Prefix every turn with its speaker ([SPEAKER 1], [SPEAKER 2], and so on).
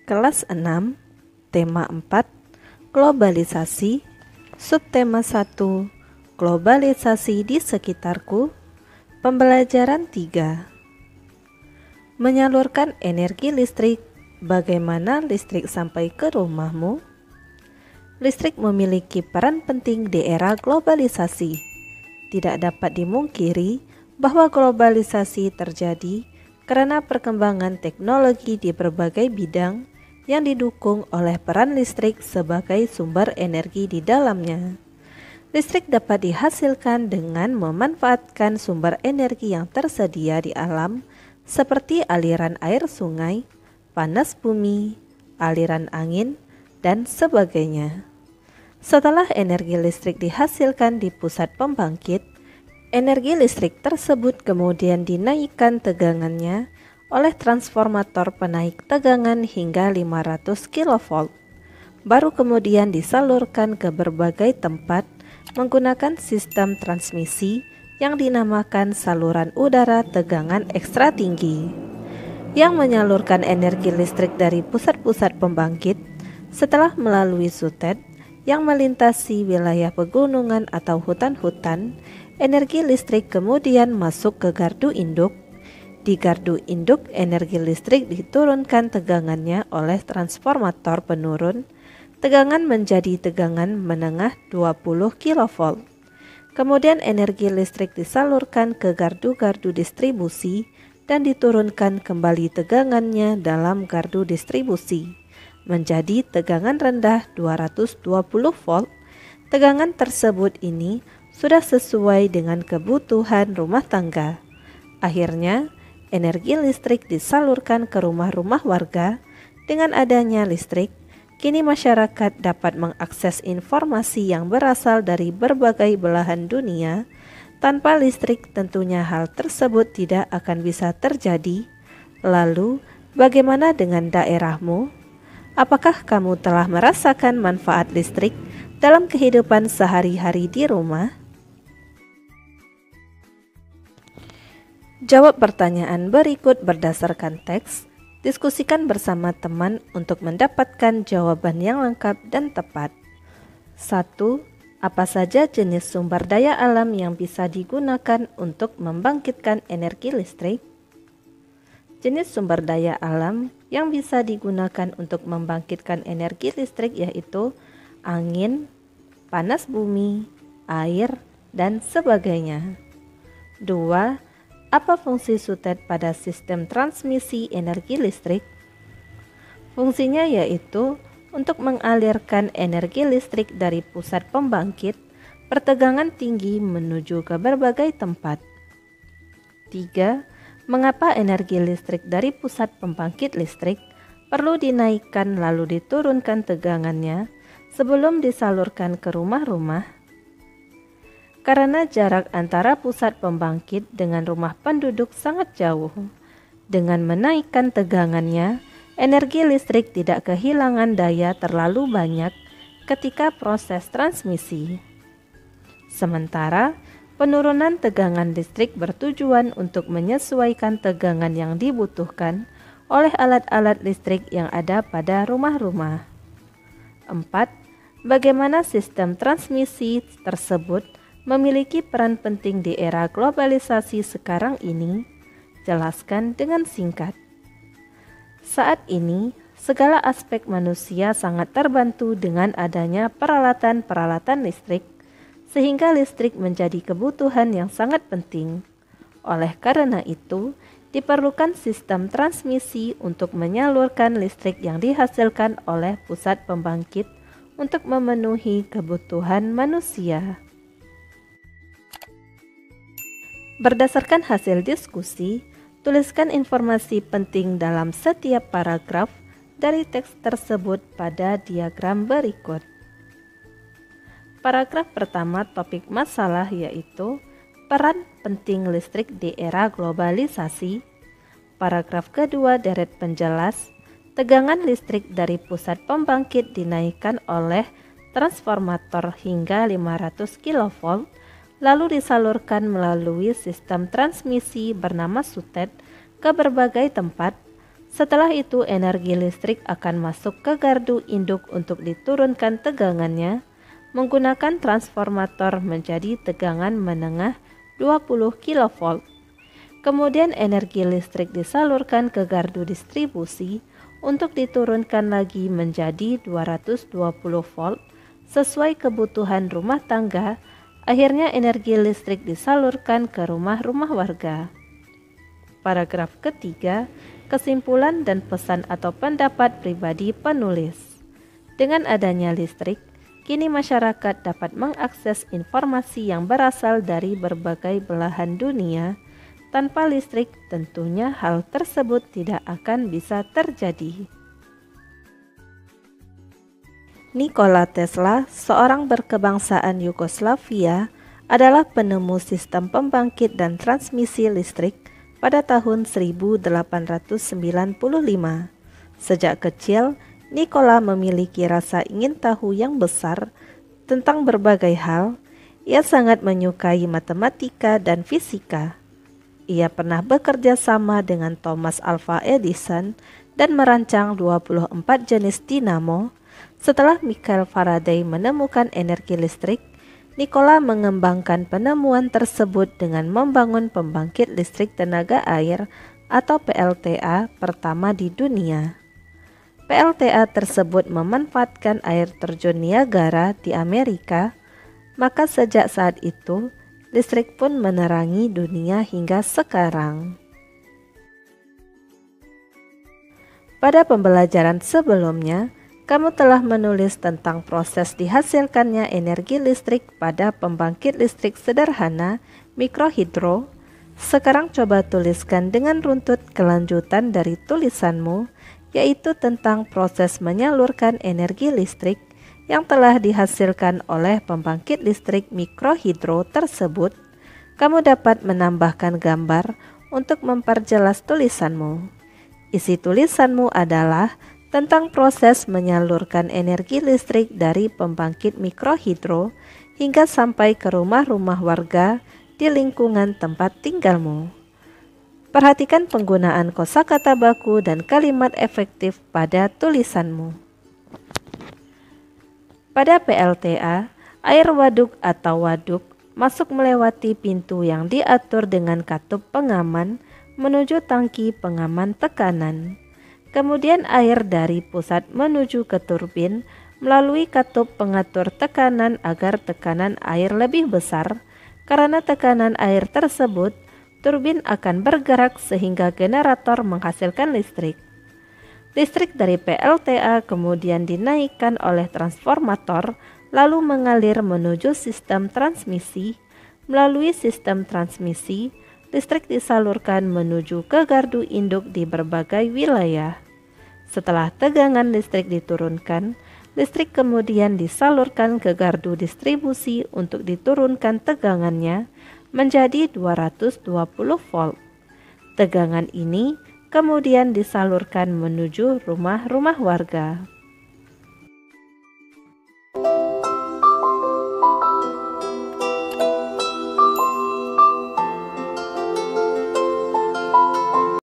[SPEAKER 1] Kelas 6, tema 4, globalisasi, subtema 1, globalisasi di sekitarku, pembelajaran 3. Menyalurkan energi listrik, bagaimana listrik sampai ke rumahmu? Listrik memiliki peran penting di era globalisasi. Tidak dapat dimungkiri bahwa globalisasi terjadi karena perkembangan teknologi di berbagai bidang yang didukung oleh peran listrik sebagai sumber energi di dalamnya. Listrik dapat dihasilkan dengan memanfaatkan sumber energi yang tersedia di alam seperti aliran air sungai, panas bumi, aliran angin, dan sebagainya. Setelah energi listrik dihasilkan di pusat pembangkit, energi listrik tersebut kemudian dinaikkan tegangannya oleh transformator penaik tegangan hingga 500 kV. Baru kemudian disalurkan ke berbagai tempat menggunakan sistem transmisi yang dinamakan saluran udara tegangan ekstra tinggi, yang menyalurkan energi listrik dari pusat-pusat pembangkit setelah melalui sutet yang melintasi wilayah pegunungan atau hutan-hutan. Energi listrik kemudian masuk ke gardu induk. Di gardu induk, energi listrik diturunkan tegangannya oleh transformator penurun. Tegangan menjadi tegangan menengah 20 kV. Kemudian energi listrik disalurkan ke gardu-gardu distribusi dan diturunkan kembali tegangannya dalam gardu distribusi menjadi tegangan rendah 220 volt. Tegangan tersebut ini sudah sesuai dengan kebutuhan rumah tangga. Akhirnya, energi listrik disalurkan ke rumah-rumah warga. Dengan adanya listrik, kini masyarakat dapat mengakses informasi yang berasal dari berbagai belahan dunia. Tanpa listrik tentunya hal tersebut tidak akan bisa terjadi. Lalu, bagaimana dengan daerahmu? Apakah kamu telah merasakan manfaat listrik dalam kehidupan sehari-hari di rumah? Jawab pertanyaan berikut berdasarkan teks. Diskusikan bersama teman untuk mendapatkan jawaban yang lengkap dan tepat. 1. Apa saja jenis sumber daya alam yang bisa digunakan untuk membangkitkan energi listrik? Jenis sumber daya alam yang bisa digunakan untuk membangkitkan energi listrik yaitu angin, panas bumi, air, dan sebagainya. 2. Apa fungsi sutet pada sistem transmisi energi listrik? Fungsinya yaitu untuk mengalirkan energi listrik dari pusat pembangkit pertegangan tinggi menuju ke berbagai tempat. 3. Mengapa energi listrik dari pusat pembangkit listrik perlu dinaikkan lalu diturunkan tegangannya sebelum disalurkan ke rumah-rumah? Karena jarak antara pusat pembangkit dengan rumah penduduk sangat jauh. Dengan menaikkan tegangannya, energi listrik tidak kehilangan daya terlalu banyak ketika proses transmisi. Sementara, penurunan tegangan listrik bertujuan untuk menyesuaikan tegangan yang dibutuhkan oleh alat-alat listrik yang ada pada rumah-rumah. 4. Bagaimana sistem transmisi tersebut memiliki peran penting di era globalisasi sekarang ini? Jelaskan dengan singkat. Saat ini, segala aspek manusia sangat terbantu dengan adanya peralatan-peralatan listrik, sehingga listrik menjadi kebutuhan yang sangat penting. Oleh karena itu, diperlukan sistem transmisi untuk menyalurkan listrik yang dihasilkan oleh pusat pembangkit untuk memenuhi kebutuhan manusia. Berdasarkan hasil diskusi, tuliskan informasi penting dalam setiap paragraf dari teks tersebut pada diagram berikut. Paragraf pertama topik masalah yaitu peran penting listrik di era globalisasi. Paragraf kedua deret penjelas, tegangan listrik dari pusat pembangkit dinaikkan oleh transformator hingga 500 kV lalu disalurkan melalui sistem transmisi bernama sutet ke berbagai tempat. Setelah itu energi listrik akan masuk ke gardu induk untuk diturunkan tegangannya menggunakan transformator menjadi tegangan menengah 20 kV. Kemudian energi listrik disalurkan ke gardu distribusi untuk diturunkan lagi menjadi 220 volt sesuai kebutuhan rumah tangga. Akhirnya energi listrik disalurkan ke rumah-rumah warga. Paragraf ketiga, kesimpulan dan pesan atau pendapat pribadi penulis. Dengan adanya listrik, kini masyarakat dapat mengakses informasi yang berasal dari berbagai belahan dunia. Tanpa listrik, tentunya hal tersebut tidak akan bisa terjadi. Nikola Tesla, seorang berkebangsaan Yugoslavia, adalah penemu sistem pembangkit dan transmisi listrik pada tahun 1895. Sejak kecil, Nikola memiliki rasa ingin tahu yang besar tentang berbagai hal. Ia sangat menyukai matematika dan fisika. Ia pernah bekerja sama dengan Thomas Alva Edison dan merancang 24 jenis dinamo. Setelah Michael Faraday menemukan energi listrik, Nikola mengembangkan penemuan tersebut dengan membangun pembangkit listrik tenaga air atau PLTA pertama di dunia. PLTA tersebut memanfaatkan air terjun Niagara di Amerika, maka sejak saat itu listrik pun menerangi dunia hingga sekarang. Pada pembelajaran sebelumnya, kamu telah menulis tentang proses dihasilkannya energi listrik pada pembangkit listrik sederhana mikrohidro. Sekarang coba tuliskan dengan runtut kelanjutan dari tulisanmu, yaitu tentang proses menyalurkan energi listrik yang telah dihasilkan oleh pembangkit listrik mikrohidro tersebut. Kamu dapat menambahkan gambar untuk memperjelas tulisanmu. Isi tulisanmu adalah tentang proses menyalurkan energi listrik dari pembangkit mikrohidro hingga sampai ke rumah-rumah warga di lingkungan tempat tinggalmu. Perhatikan penggunaan kosakata baku dan kalimat efektif pada tulisanmu. Pada PLTA, air waduk atau waduk masuk melewati pintu yang diatur dengan katup pengaman menuju tangki pengaman tekanan. Kemudian air dari pusat menuju ke turbin melalui katup pengatur tekanan agar tekanan air lebih besar. Karena tekanan air tersebut, turbin akan bergerak sehingga generator menghasilkan listrik. Listrik dari PLTA kemudian dinaikkan oleh transformator lalu mengalir menuju sistem transmisi. Melalui sistem transmisi, listrik disalurkan menuju ke gardu induk di berbagai wilayah. Setelah tegangan listrik diturunkan, listrik kemudian disalurkan ke gardu distribusi untuk diturunkan tegangannya menjadi 220 volt. Tegangan ini kemudian disalurkan menuju rumah-rumah warga.